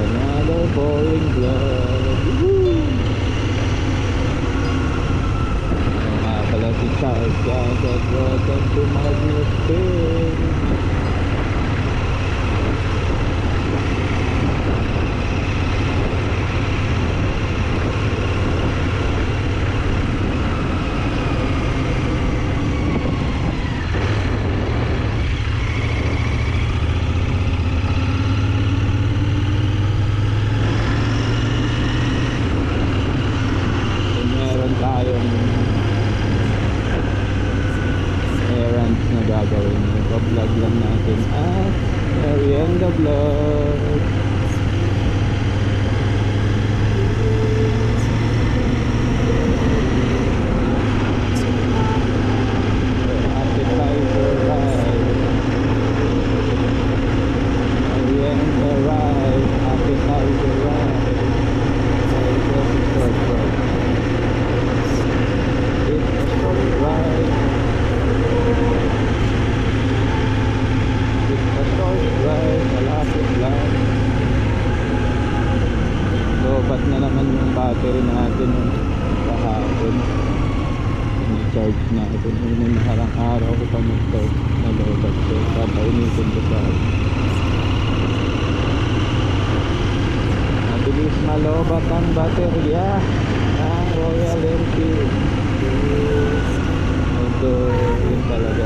Another boring vlog. Woo! Nga pala si Charles Gagad. Welcome to Magnus Pin. Gagawin ito-vlog lang natin at merienda vlog. Appetizer ride, merienda ride, appetizer ride. It's a short ride. Malapit lang. Lobat na naman yung battery natin kahapon. I-charge natin yung nakarang araw ko pa mag-charge na lobat ko. Papainitin ko sa mabilis malobat ang baterya ng Royal Enfield. Although yun talaga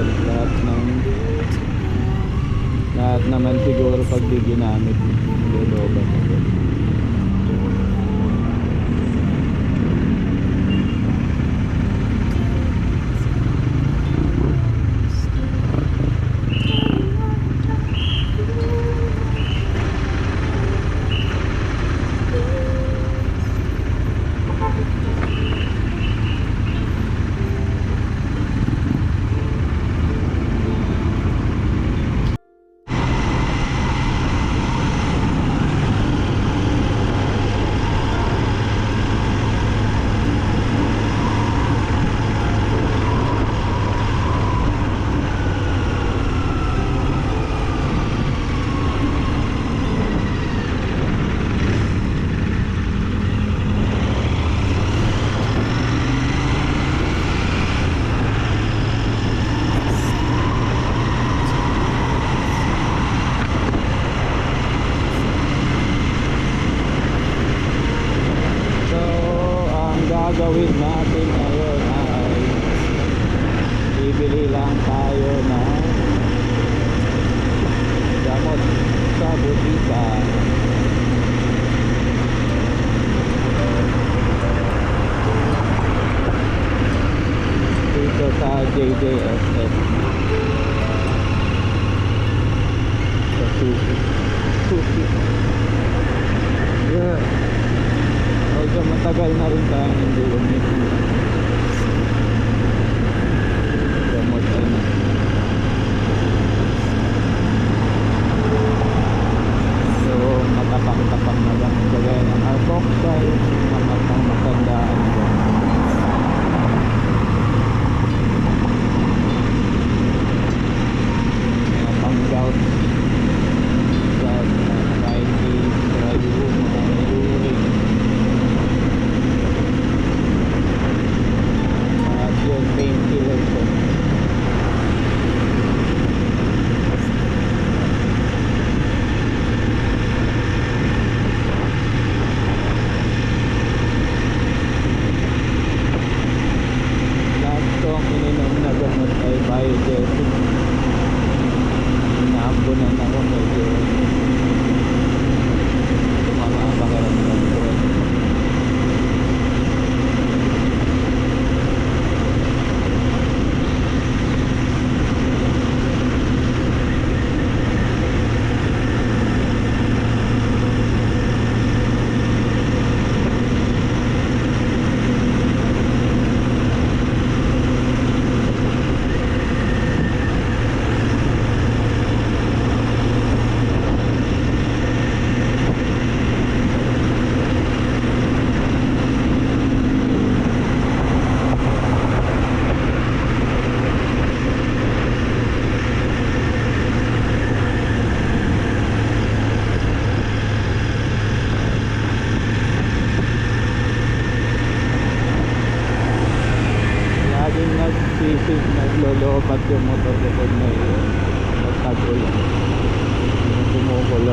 lahat naman siguro pag di ginamit lolobat ako. Gagawin natin ngayon ay bibili lang tayo ng gamot sa butika. Dito sa JJSF sa Suki. Yeah. Medyo matagal na rin tayo hindi umit. Gamot na. So matapang-tapang na lang kagaya ng alcoxide, mamatang matandaan ko. Mga pang-gout, diabetes, diabetes,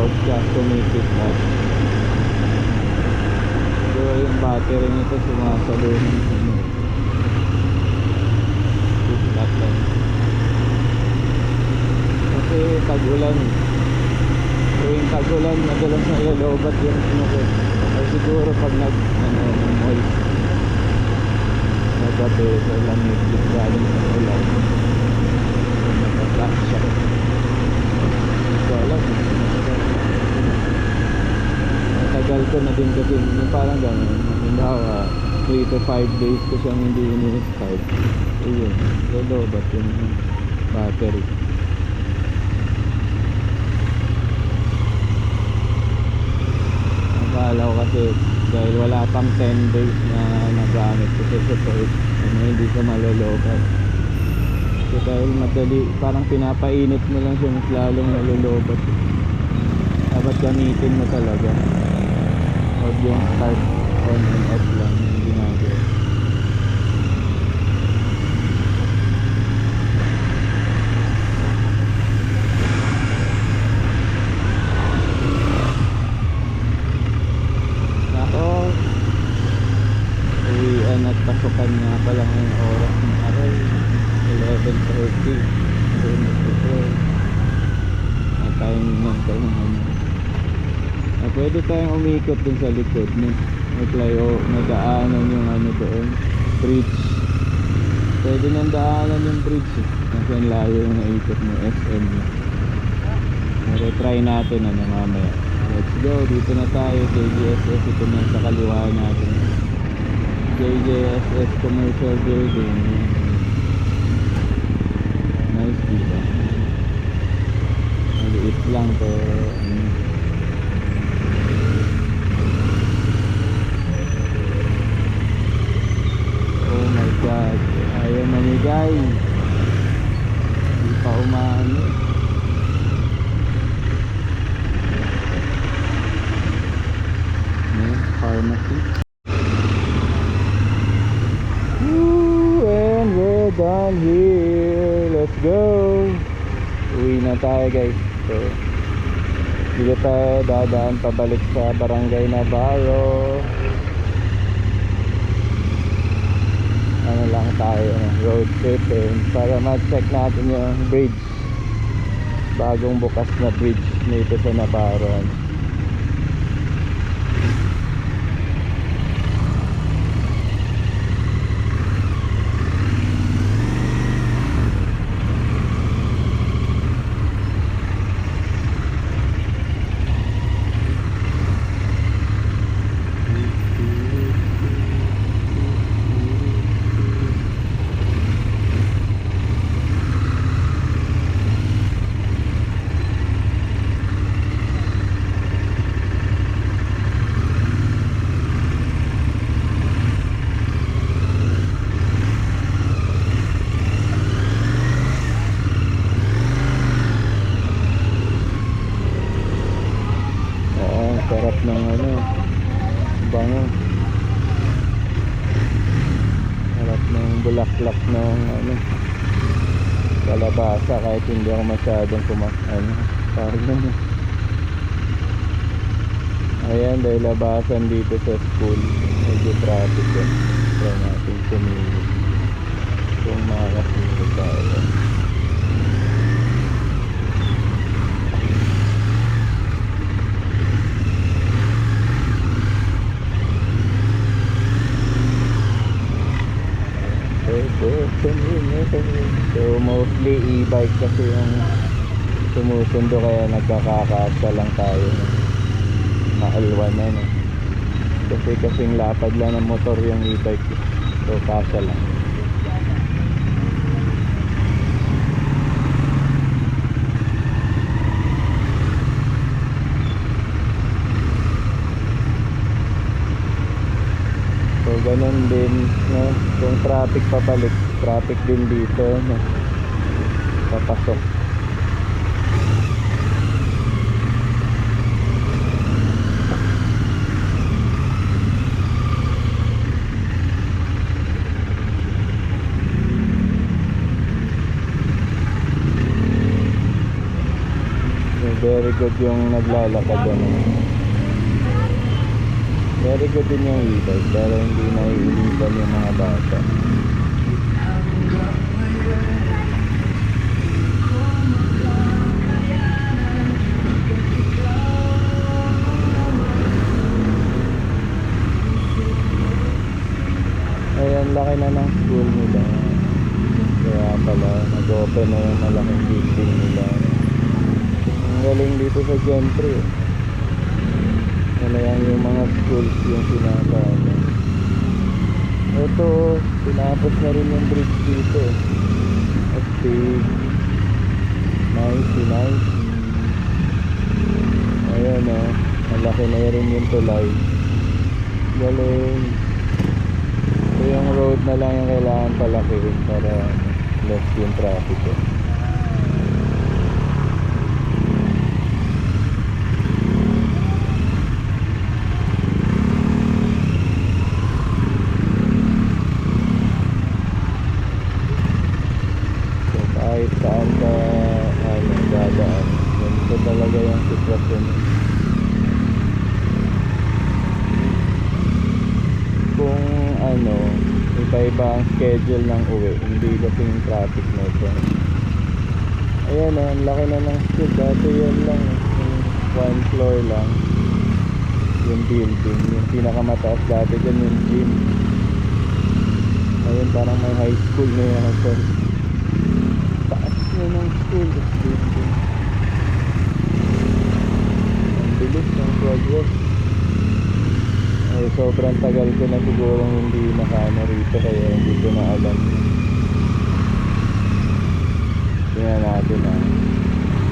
loob siya, sumipit na. So yung battery nito sumasalo ng kick-back lang. Kasi tag-ulan. Tuwing tag-ulan, madalas nalalobat yung sinukot. Ay siguro pag moist na gabi, so lamig yung galing sa ulan, nagpa-flash siya. So alam, matagal ko na din kasi yung parang gano'n. Halimbawa 3 to 5 days ko siyang hindi ini-start. Ayun, lalobat yung battery. Akala ko kasi dahil wala pang 10 days na nagamit ko sa support, hindi ka malolobat. So dahil madali, parang pinapainit mo lang siya, mas lalong malolobat. Dapat gamitin mo talaga. Huwag yung start on and off lang yung ginagawa. At pasukan nga pala ngayong oras ng araw 11:30. Time nito pwede tayong umikot dun sa likod may daanan yung doon, bridge. Pwede nang daanan yung bridge kasi ang layo yung naikot mo, SM. Pero try natin mamaya. Let's go, dito na tayo. JGSS, ito na sa kaliwa natin. JJSS Commercial Building. Nice, diba? Maliit lang pero oh my god, ayaw mamigay. Hindi pa umano. Pharmacy. And we're done here. Let's go. Uwi na tayo guys. So dito tayo dadaan pabalik sa Barangay Navarro. Ano lang tayo, road trip para ma-check natin yung bridge, bagong bukas na bridge dito sa Navarro. Sarap ng bango. Sarap ng bulaklak ng kalabasa kahit hindi ako masyadong ayan, dahil labasan dito sa school, medyo traffic yan. Try natin sumili kung makakasili tayo. So mostly e-bike kasi yung sumusundo, kaya nagkakakasa lang tayo. Maalwan na kasi kasing lapad lang ng motor yung e-bike, so kasa lang. So ganun din, kung traffic pabalik, traffic din dito, papasok. Very good yung naglalakad ano. Very good din yung e-bike pero hindi naiinitan yung mga bata. Ayan, laki na ng school nila. Kaya pala nag-open na yung malaking building nila. Ang galing dito sa Gentry. Wala yan yung mga schools yung sinasama. Ito, tinapos na rin yung bridge dito. At big. Nice. Ayan o, malaki na rin yung tulay. Galing. So yung road na lang yung kailangan palakihin para less yung traffic eh. Kahit saan ka dadaan, ganito talaga yung sitwasyon. Kung iba-iba ang schedule ng uwi, hindi kasing traffic nito. Ayan o, ang laki na ng school. Dati yan lang, yung one floor lang yung building, yung pinakamataas dati dyan yung gym. Ayun, parang may high school na yan. Taas na ng school building. Ang bilis ng progress. Ay, sobrang tagal ko na siguro hindi nakano rito kaya hindi ko na alam. Tingnan natin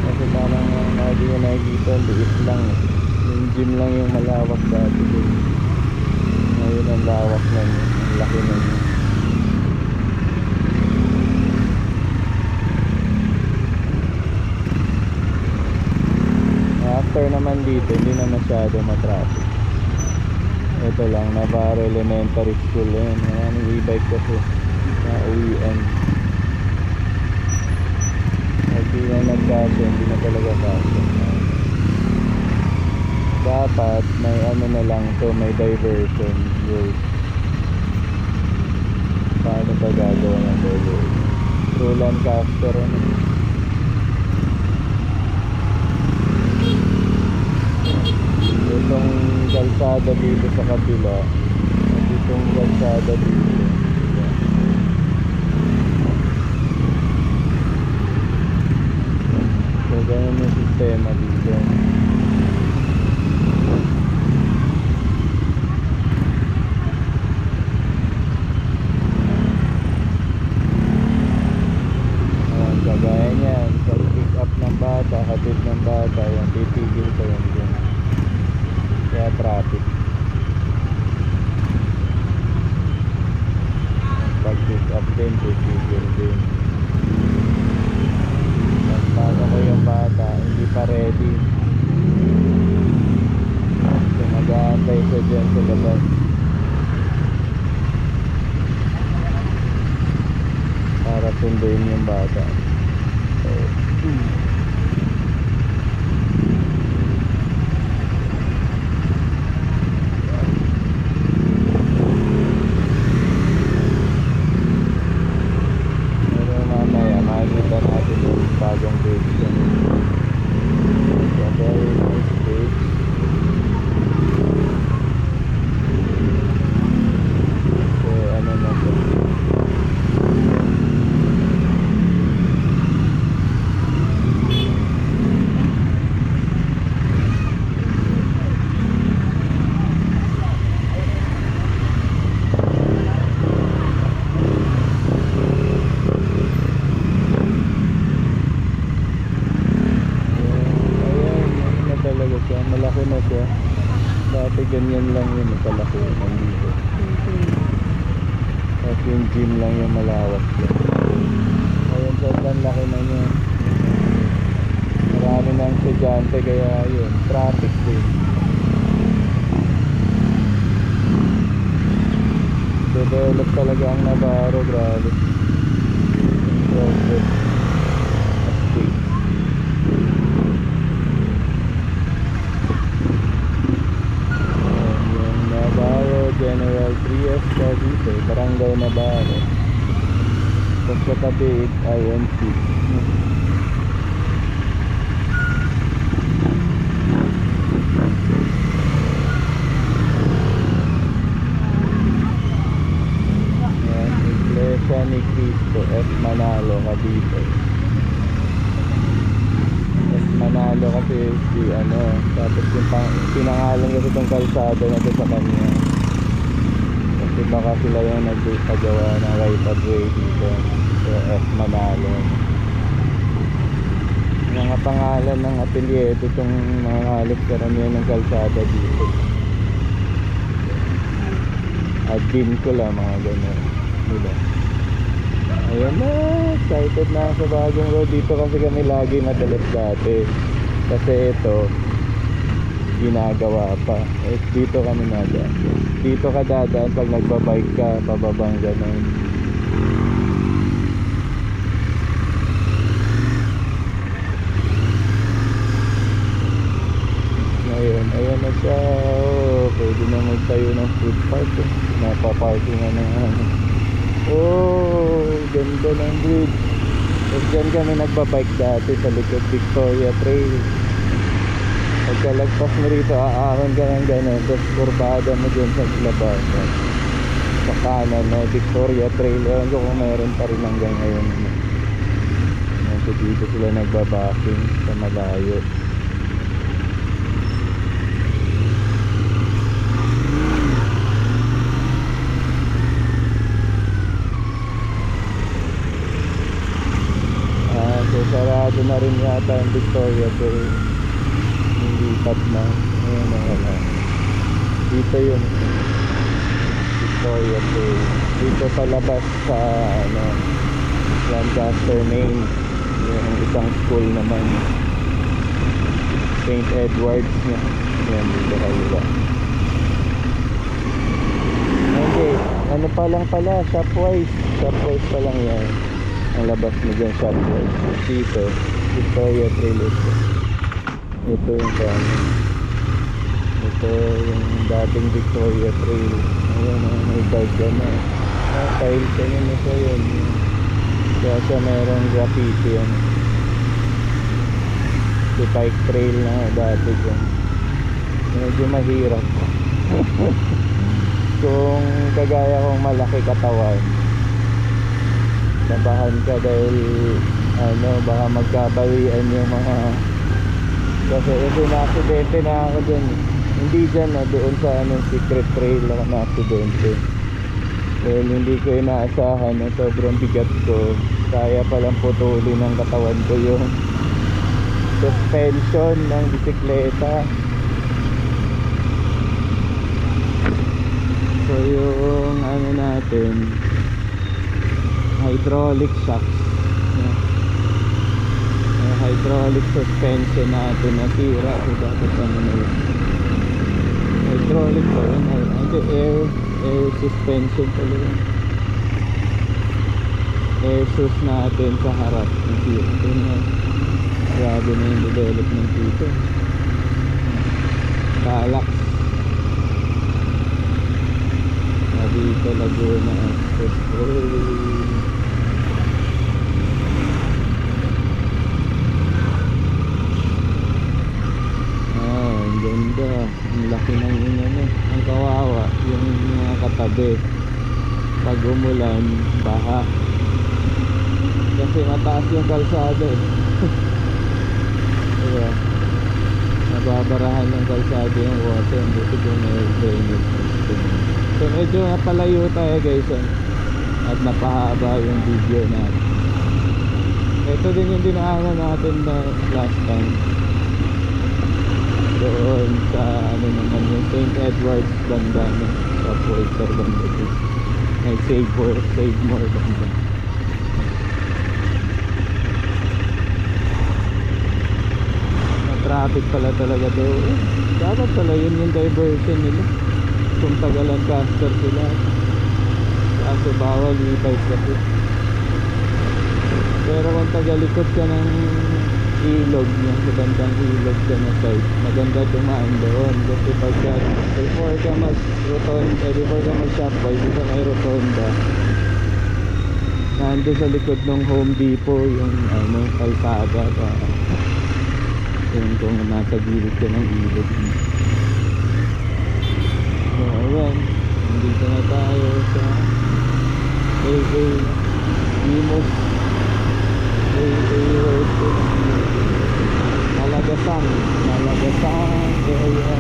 kasi parang hindi ko nakikita, liit lang yung gym lang yung malawak dati dun. Ngayon ang lawak na niya, ang laki na niya. After naman dito, hindi na masyado matraffic. Ito lang, Navarro Elementary School yan. Ayan, e-bike kasi na uwian. Hindi na nagkasya, hindi na talaga kasya. Dapat may na lang to, may diversion road. Paano ba gagawa ng diversion? Through Lancaster itong kalsada dito sa kabila at itong kalsada dito. So ganun yung sistema dito. Kagaya niyan, pag-pick up ng bata, hatid ng bata, yung titigil ko yun dyan. Kaya traffic. Pag-pick up din, titigil din. Pagpasa ko yung bata, hindi pa ready. So mag-aantay ko dyan sa labas. Para sunduin yung bata. Pero mamaya makikita natin yung bagong page dyan. So very nice page. So ano na po, malaki na siya. Dati ganyan lang yun, kalaki nandito. Tapos yung gym lang yung malawak siya. Ngayon sobrang laki na niya. Marami ng estudyante kaya yun, traffic din. Develop talaga ang Navarro, grabe. Progress. Tapos sa tabi INC. Yan, Iglesia ni Cristo F. Manalo, Cavite. F. Manalo kasi si ano, tapos yung pinangalan kasi itong kalsada na ito sa kanya. Kasi baka sila yung nagpagawa ng right of way dito. So F. Manalo. Mga pangalan ng apelyido itong mga halos karamihan ng kalsada dito. Admin ko lang mga ganyan, diba? Ayun na, excited na sa bagong road. Dito kasi kami lagi madalas dati. Kasi ito ginagawa pa. Dito kami nadaan. Dito ka dadaan pag nagbabike ka, pababang ganun. Ngayon, ayan na siya. Oh, pwede na magtayo ng food park. Napaparking na ng ano. Oh, ganda ng bridge. Tapos dyan kami nagbabike dati sa likod Victoria Trail. Pagkalagpas mo rito, aahon ka ng gano'n. Tapos kurbada mo dyan sa labas. Sa kanan na Victoria Trail. Ewan ko kung meron pa rin hanggang ngayon. So dito sila nagbabaking sa malayo. So sarado na rin yata ang Victoria Trail. Lipat na. Ayan na wala. Dito yun, Victoria Trail. Dito sa labas sa ano, Lancaster, Maine. Yung isang school naman, St. Edward's niya. Ayan dito kaliwa. Okay, ano pa lang pala, Shopwise. Shopwise pa lang yan. Ang labas mo dyan, Shopwise. Dito, Victoria Trail ito. Ito yung kano. Ito yung dating Victoria Trail. Ayan, may bike na. Tile ka nyo na siya yun. Kaya siya mayroong graffiti yan. Si bike trail na dati dyan. Medyo mahirap. Kung kagaya kong malaki katawan, nabahan ka dahil ano, baka magkabawian yung mga, kasi ito na-aksidente na ako dyan. Hindi dyan, no, doon sa anong secret trail ako na-aksidente. Dahil hindi ko inaasahan na sobrang bigat ko, kaya palang putulin ng katawan ko yung suspension ng bisikleta. So yung ano natin, hydraulic shocks, hydraulic suspension natin nasira. So dapat ano na yun, hydraulic ba yun? Hindi, air suspension pala yun. Air sus natin sa harap nasira na. Grabe na yung development dito. Calax dito, Laguna Expressway. Ang ganda, ang laki ng ano, ang kawawa yung mga katabi pag umulan, baha kasi mataas yung kalsada eh. Diba, nababarahan ng kalsada yung water, buti kung may drainage system. So medyo napalayo tayo guys, at napahaba yung video natin. Ito din yung dinaanan natin na last time, doon sa ano naman yung St. Edward's banda na sa Poiter banda din. May Save More banda. Traffic pala talaga doon. Dapat pala yun yung diversion nila kung tagalan caster sila, kasi bawal e-bike kasi. Pero kung tagalikot ka ng ilog, yung sa bandang ilog ka na side, maganda dumaan doon. Kasi pagka before ka mag rotonda, before ka mag Shopwise, dito may rotonda, nandun sa likod ng Home Depot yung ano, kalsada pa. Yung kung nasa gilid ka ng ilog. So ayan, nandito na tayo sa AA Imos AA Road to Malagasan area.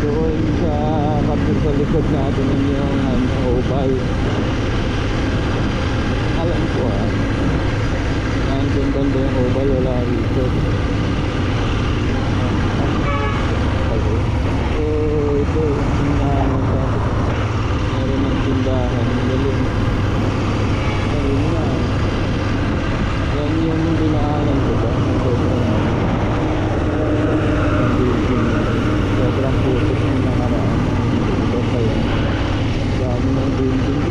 Doon sa kapit sa likod natin yung ano, Oval. Alam ko nandun banda yung Oval, wala rito. So ito yung meron ng tindahan, galing. Ayun na, yan yung dinaanan ko ba? Sobrang putik ng nakaraan. Ito pa yan, dami ng building.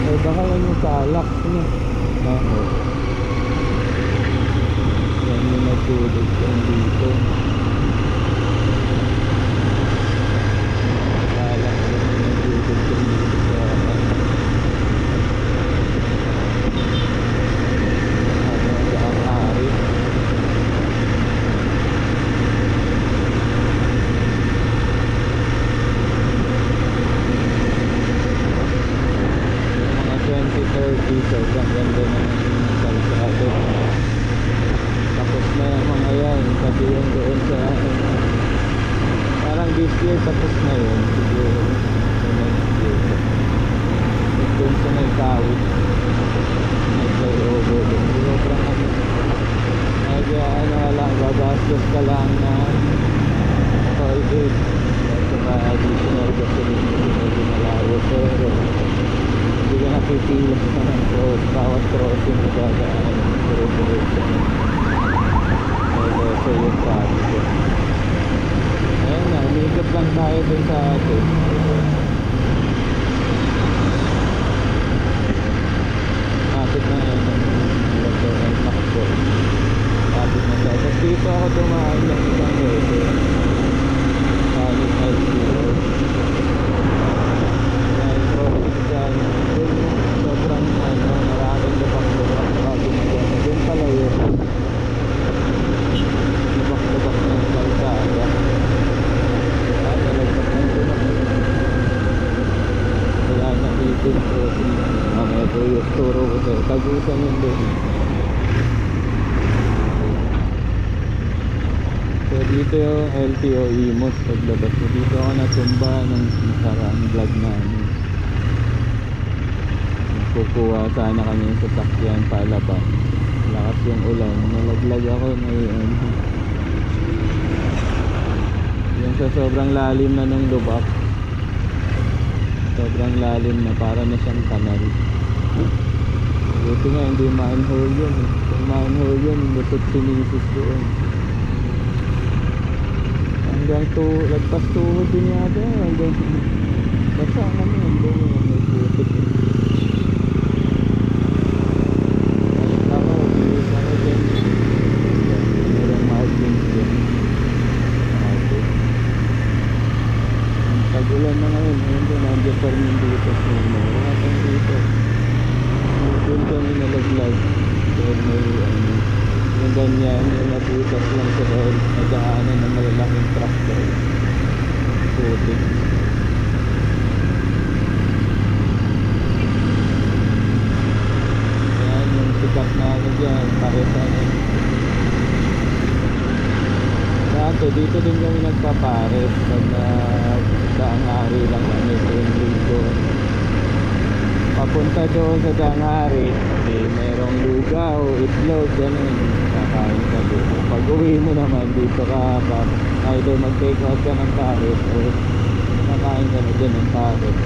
Eh baka yan yung salak niya. Oo, yan yung nagtulog yan dito. Salak yan yung nagtulog yan dito sa ang hari. Mga 20-30, sobrang ganda ng kalsado. Tapos na yung mga yan, pati yung doon sa parang this year tapos na yun siguro sa next year. Doon sa may kawit nag-flyover doon, sobrang ano, ano ka lang, babastos ka lang na toll gate at saka additional gasoline, medyo malayo, pero hindi ka napipila sa bawat crossing na dadaan, pero so yung traffic. Ayan na, umikot lang tayo dun sa atin. Kapit na yan ang makso. Kapit na tayo. Tapos dito ako dumaan ng isang rete. Kalit high school. Dahil crossing dyan, sobrang maraming lubak-lubak bago na dyan. Doon pala yun. Lubak-lubak ng kalsada. Nalagpak ng lubak. Kaya nakitin ko. Mamaya po yung turo ko sa'yo. Tagusan yun doon. So dito yung LTO Imos. Paglabas ko dito ako natumba ng nakarang vlog namin. Kukuha sana kami yung sasakyan palabas. Lakas yung ulan, nalaglag ako ngayon. Yung sa sobrang lalim na ng lubak, sobrang lalim na, para na siyang kanal. Buti nga hindi manhole yun. Kung manhole yun, lusot sinisis doon. Hanggang lagpas tuhod din yata. Hanggang basta kami hanggang may putik. Tagulan na ngayon, ayun doon, nandiyan pa rin dito sa mga dito. Doon kami nalaglag. Dahil may yung ganyan, yung nabutas lang sa dahil nagdaanan ng malalaking truck dahil putik. Ayan yung sikat na ano dyan, paresan. Kaso dito din kami nagpapares pag daang hari lang kami yung linggo. Papunta doon sa daang hari, merong lugaw, itlog, ganun, kakain ka dito. Pag uwi mo naman dito ka either mag-take out ka ng pares o kakain ka na dyan ng pares.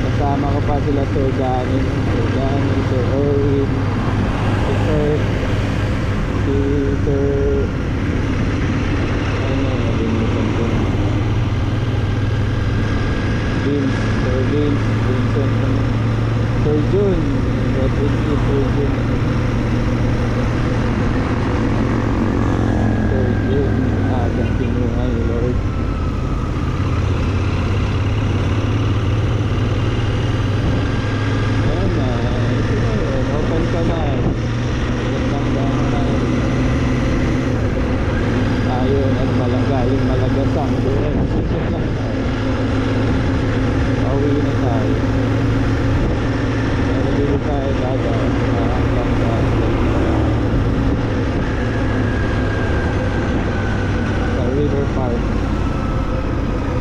Kasama ko pa sila Sir Danny, Sir Erwin, si Sir ano, nalimutan ko na Vince, Vincent, Sir Jun, what is it, Sir Jun, agang kinuha ni Lord. tayo dadaan hanggang sa River Park.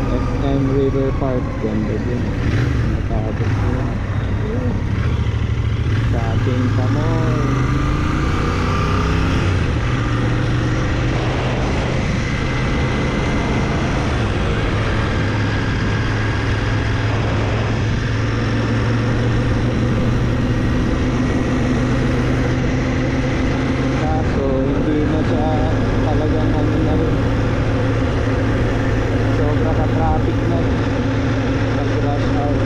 SM River Park, ganda din. Matapos yun sa ating Tamoy. Kaso hindi na siya talagang ano na rin, sobra ka traffic na pag rush hour.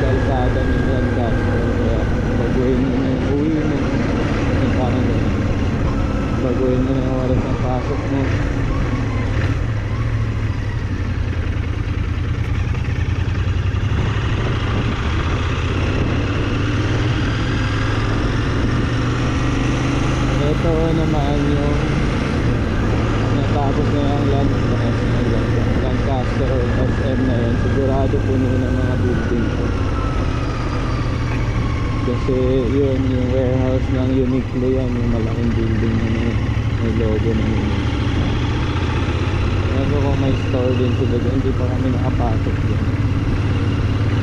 Kalsada ni Grandas, kaya baguhin mo na yung uwi mo, yung parang ganun. Baguhin mo na yung oras ng pasok mo. Ito naman yung natapos na yung Lancaster or SM na yun. Sigurado puno ng mga building ko. Kasi yun yung warehouse ng Uniqlo yan, yung malaking building na may logo ng Uniqlo. Pero kung may store din sila dyan, hindi pa kami nakapasok dyan.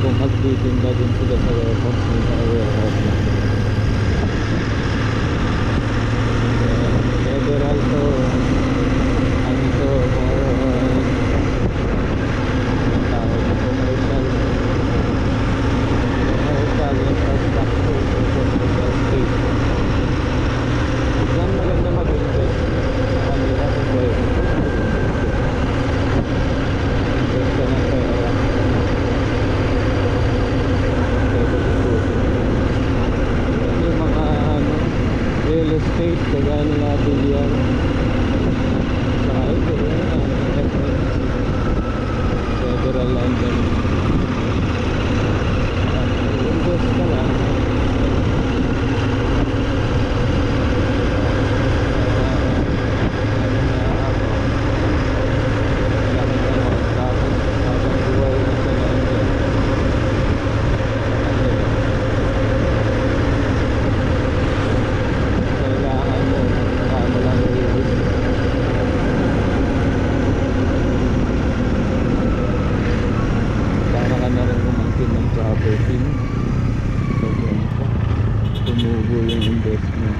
Kung magtitinda din sila sa warehouse, may sa warehouse na. Federal to, ano to, tawag na commercial infrastructure for commercial space. Diyan maganda mag-invest sa kanila kasi invest ka ng pera. Yan yung mga real estate, kagaya nila bilyan. Saka ito, Federal Land invest ka lang. Tumubo yung investment.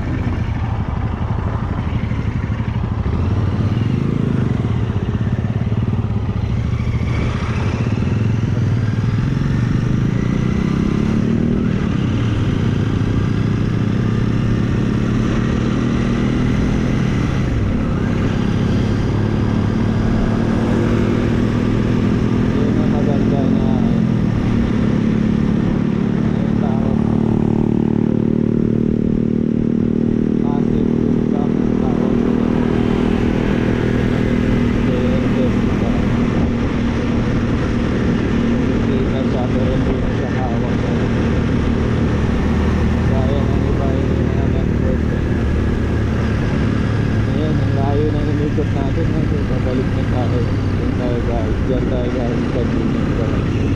Diyan tayo galing sa Union Direction,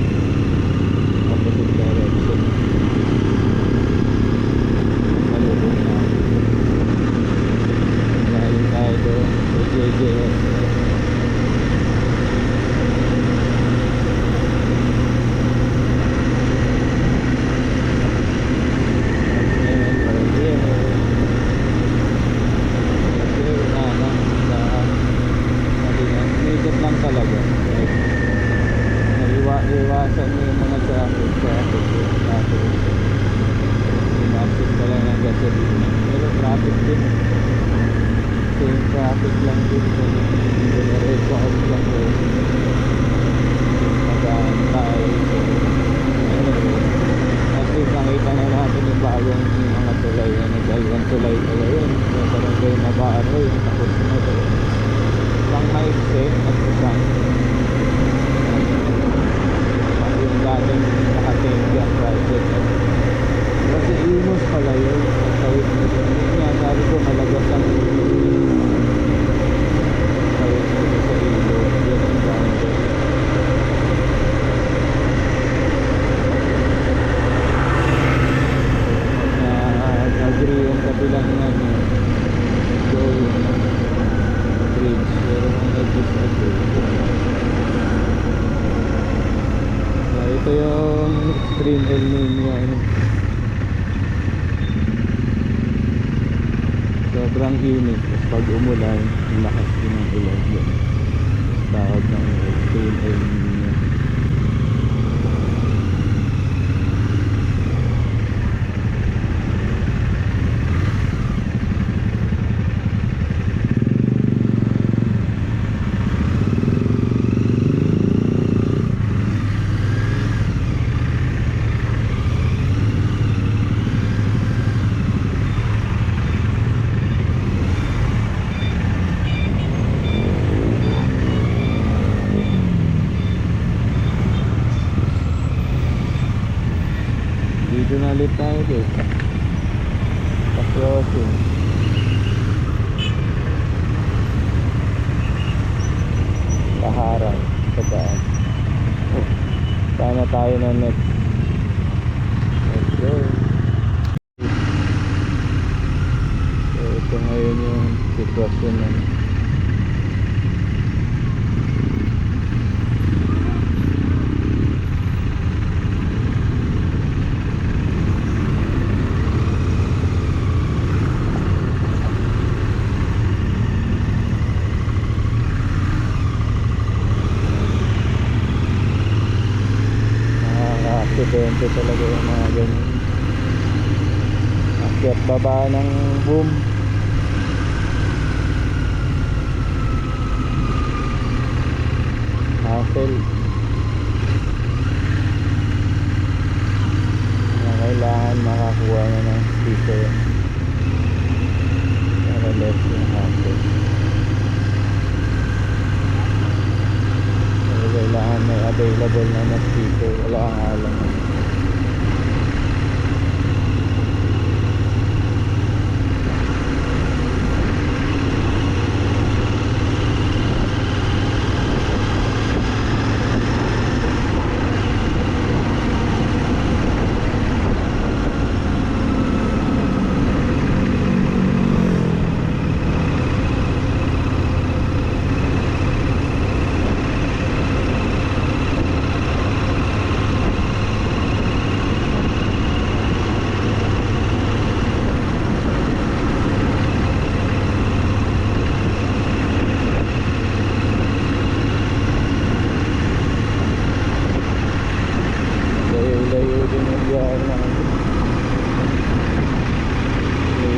opposite direction. Malulong na galing tayo doon sa JJS. Lang talaga, iwasan mo yung mga traffic Pinapit ka lang ng gasolina, pero traffic din, same traffic lang din sa red cars lang din, mag-aantay. At least nakita na natin yung bagong mga tulay na nagdalawang tulay yun, yung barangay na Baroy, tapos na ito pang maikse at isang yung dating nakatingga project. Kasi Imus pala yun, tawid na yun. Yun nga, sabi ko malagas ang tawid ko sa ilo. Yan ang boundary. kabilang ano, going bridge. Pero kung nag-disagree. Ito yung extreme El Nino, ano. Sobrang init. Tapos pag umulan, ang lakas din ng ulan yun. Tawag ng extreme El Nino. Dito na ulit tayo dito. Pa-crossing. Paharang. Pagkaan. Sana tayo na next. Let's go. So ito ngayon yung sitwasyon ng aksidente talaga yung mga ganyan. Akyat baba ng boom. Hassle. Kailangan makakuha na ng sticker para less yung hassle. Kailangan may available na sticker. Wala kang alam.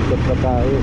Ikot pa tayo.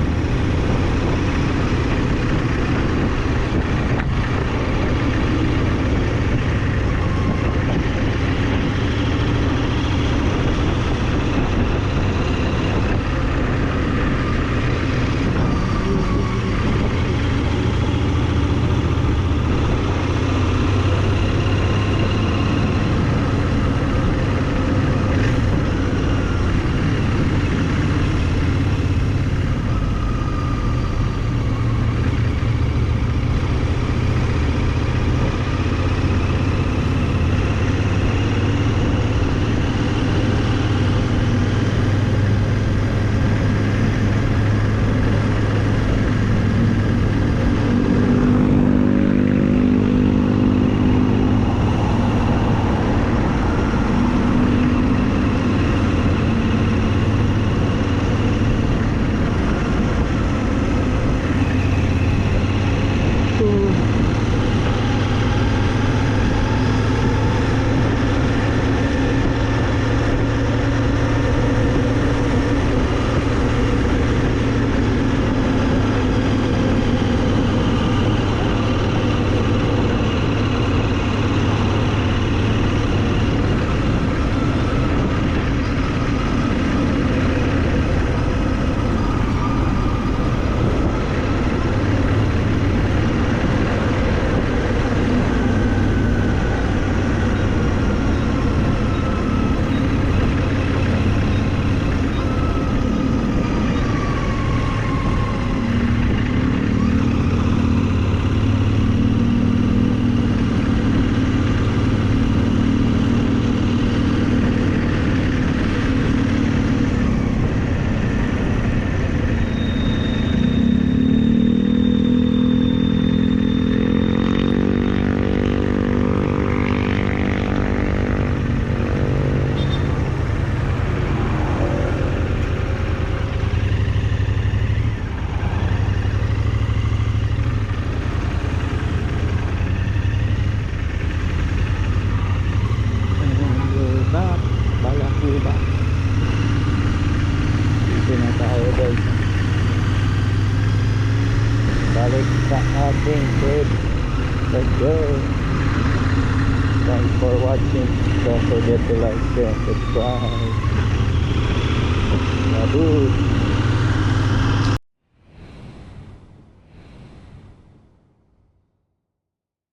Thanks for watching. Don't forget to like and subscribe. Babu.